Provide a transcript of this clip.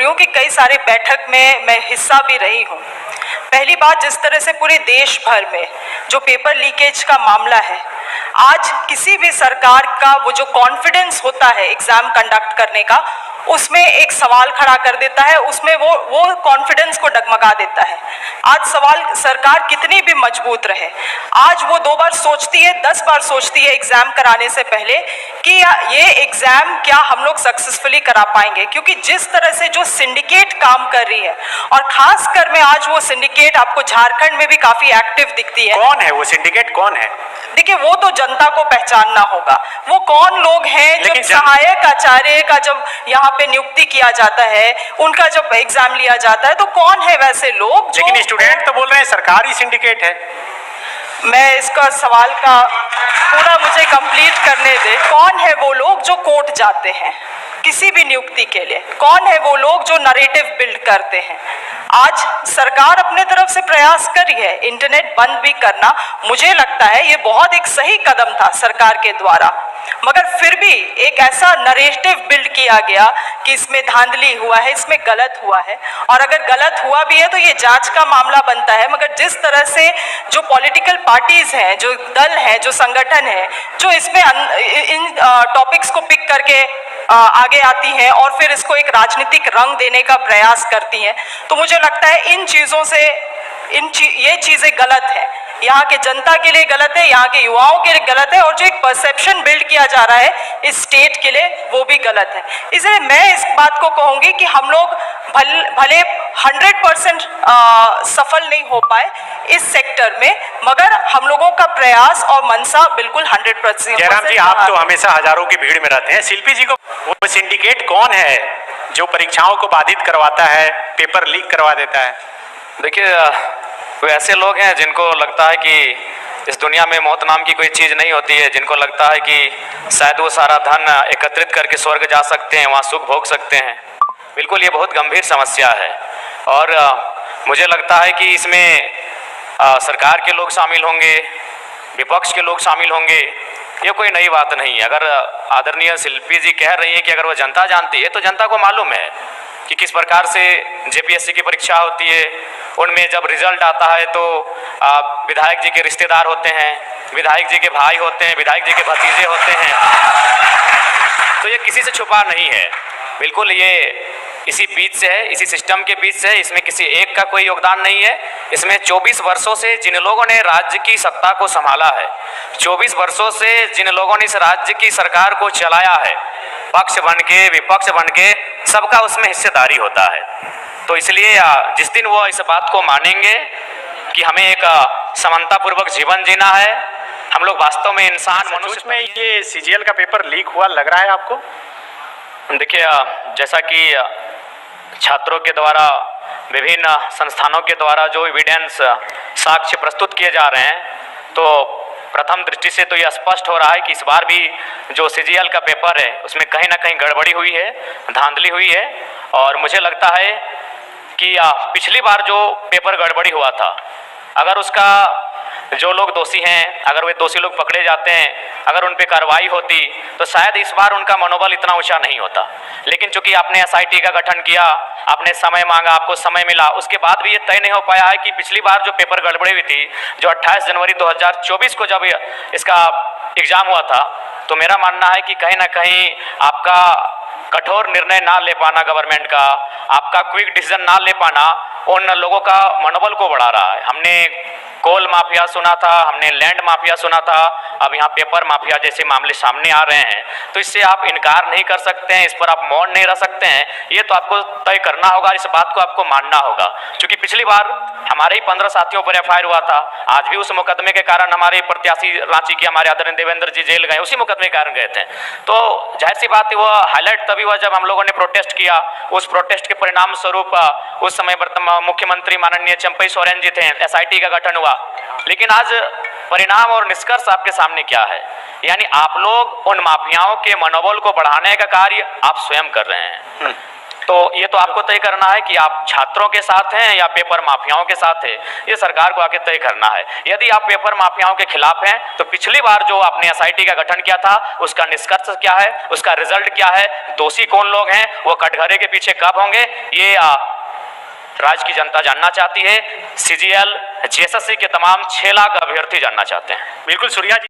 हूँ कि कई सारे बैठक में मैं हिस्सा भी रही हूँ। पहली बात, जिस तरह से पूरे देश भर में जो पेपर लीकेज का मामला है, आज किसी भी सरकार का वो जो कॉन्फिडेंस होता है एग्जाम कंडक्ट करने का, उसमें एक सवाल खड़ा कर देता है, उसमें वो कॉन्फिडेंस को डगमगा देता है। आज सवाल, सरकार कितनी भी मजबूत रहे, आज वो 2 बार सोचती है, 10 बार सोचती है एग्जाम कराने से पहले कि ये एग्जाम क्या हम लोग सक्सेसफुली करा पाएंगे, क्योंकि जिस तरह से जो सिंडिकेट काम कर रही है, और खासकर में आज वो सिंडिकेट आपको झारखंड में भी काफी एक्टिव दिखती है। कौन है वो सिंडिकेट, कौन है? देखिए, वो तो जनता को पहचानना होगा, वो कौन लोग हैं। जब सहायक आचार्य का जब यहाँ पे नियुक्ति किया जाता है, उनका जब एग्जाम लिया जाता है, तो कौन है वैसे लोग? लेकिन स्टूडेंट तो बोल रहे हैं सरकारी सिंडिकेट है। मैं इसका सवाल का पूरा मुझे कंप्लीट करने दे। कौन है वो लोग जो कोर्ट जाते हैं किसी भी नियुक्ति के लिए? कौन है वो लोग जो नरेटिव बिल्ड करते हैं? आज सरकार अपने तरफ से प्रयास करी है इंटरनेट बंद भी करना, मुझे लगता है ये बहुत एक सही कदम था सरकार के द्वारा, मगर फिर भी एक ऐसा नरेटिव बिल्ड किया गया कि इसमें धांधली हुआ है, इसमें गलत हुआ है, और अगर गलत हुआ भी है तो ये जांच का मामला बनता है। मगर जिस तरह से जो पॉलिटिकल पार्टीज हैं, जो दल हैं, जो संगठन है, जो इसमें इन टॉपिक्स को पिक करके आगे आती हैं और फिर इसको एक राजनीतिक रंग देने का प्रयास करती हैं, तो मुझे लगता है इन चीज़ों से ये चीज़ें गलत है, यहाँ के जनता के लिए गलत है, यहाँ के युवाओं के लिए गलत है, और जो एक परसेप्शन बिल्ड किया जा रहा है इस स्टेट के लिए, वो भी गलत है। इसलिए मैं इस बात को कहूँगी कि हम लोग भले 100% सफल नहीं हो पाए इस सेक्टर में, मगर हम लोगों का प्रयास और मनसा बिल्कुल 100%। जयराम जी, आप तो हमेशा हजारों की भीड़ में रहते हैं, शिल्पी जी को वो सिंडिकेट कौन है जो परीक्षाओं को बाधित करवाता है, पेपर लीक करवा देता है? देखिए, वे ऐसे लोग हैं जिनको लगता है कि इस दुनिया में मौत नाम की कोई चीज़ नहीं होती है, जिनको लगता है कि शायद वो सारा धन एकत्रित करके स्वर्ग जा सकते हैं, वहाँ सुख भोग सकते हैं। बिल्कुल ये बहुत गंभीर समस्या है, और मुझे लगता है कि इसमें सरकार के लोग शामिल होंगे, विपक्ष के लोग शामिल होंगे, ये कोई नई बात नहीं है। अगर आदरणीय शिल्पी जी कह रही है कि अगर वो जनता जानती है, तो जनता को मालूम है कि किस प्रकार से जेपीएससी की परीक्षा होती है। उनमें जब रिजल्ट आता है तो विधायक जी के रिश्तेदार होते हैं, विधायक जी के भाई होते हैं, विधायक जी के भतीजे होते हैं, तो ये किसी से छुपा नहीं है। बिल्कुल ये इसी बीच से है, इसी सिस्टम के बीच से है, इसमें किसी एक का कोई योगदान नहीं है। इसमें 24 वर्षों से जिन लोगों ने राज्य की सत्ता को संभाला है, 24 वर्षों से जिन लोगों ने इस राज्य की सरकार को चलाया है, पक्ष बन के विपक्ष बन के, सबका उसमें हिस्सेदारी होता है। तो इसलिए जिस दिन वो इस बात को मानेंगे कि हमें एक समानतापूर्वक जीवन जीना है, हम लोग वास्तव में इंसान मनुष्य में, ये सीजीएल का पेपर लीक हुआ लग रहा है आपको? देखिए, जैसा कि छात्रों के द्वारा, विभिन्न संस्थानों के द्वारा जो एविडेंस साक्ष्य प्रस्तुत किए जा रहे हैं, तो प्रथम दृष्टि से तो यह स्पष्ट हो रहा है कि इस बार भी जो सीजीएल का पेपर है उसमें कहीं ना कहीं गड़बड़ी हुई है, धांधली हुई है। और मुझे लगता है कि पिछली बार जो पेपर गड़बड़ी हुआ था, अगर उसका जो लोग दोषी हैं, अगर वे दोषी लोग पकड़े जाते हैं, अगर उन पे कार्रवाई होती, तो शायद इस बार उनका मनोबल इतना ऊंचा नहीं होता। लेकिन चूंकि आपने एसआईटी का गठन किया, आपने समय मांगा, आपको समय मिला, उसके बाद भी ये तय नहीं हो पाया है कि पिछली बार जो पेपर गड़बड़ी हुई थी, जो 28 जनवरी 2024 को जब इसका एग्जाम हुआ था, तो मेरा मानना है कि कहीं ना कहीं आपका कठोर निर्णय ना ले पाना गवर्नमेंट का, आपका क्विक डिसीजन ना ले पाना उन लोगों का मनोबल को बढ़ा रहा है। हमने कोल माफिया सुना था, हमने लैंड माफिया सुना था, अब यहाँ पेपर माफिया जैसे मामले सामने आ रहे हैं, तो इससे आप इनकार नहीं कर सकते हैं, इस पर आप मौन नहीं रह सकते हैं। ये तो आपको तय करना होगा, इस बात को आपको मानना होगा। क्योंकि पिछली बार हमारे ही 15 साथियों पर एफआईआर हुआ था, आज भी उस मुकदमे के कारण हमारे प्रत्याशी रांची के हमारे आदरणीय देवेंद्र जी जेल गए, उसी मुकदमे के कारण गए थे। तो जाहिर सी बात है, वो हाईलाइट तभी हुआ जब हम लोगों ने प्रोटेस्ट किया। उस प्रोटेस्ट के परिणाम स्वरूप उस समय वर्तमान मुख्यमंत्री माननीय चंपई सोरेन जी थे, एसआईटी का गठन हुआ। लेकिन आज परिणाम और निष्कर्ष आपके सामने क्या है? यानी आप लोग उन माफियाओं के मनोबल को बढ़ाने का कार्य आप स्वयं कर रहे हैं। तो ये तो आपको तय करना है कि आप छात्रों के साथ हैं या पेपर माफियाओं के साथ हैं, ये सरकार को आके तय करना है। यदि आप पेपर माफियाओं के खिलाफ हैं तो पिछली बार जो आपने एसआईटी का गठन किया था उसका निष्कर्ष क्या है, उसका रिजल्ट क्या है, दोषी कौन लोग हैं, वो कटघरे के पीछे कब होंगे, ये राज्य की जनता जानना चाहती है। सीजीएल जेएसएससी के तमाम 6 लाख अभ्यर्थी जानना चाहते हैं। बिल्कुल सूर्या जी।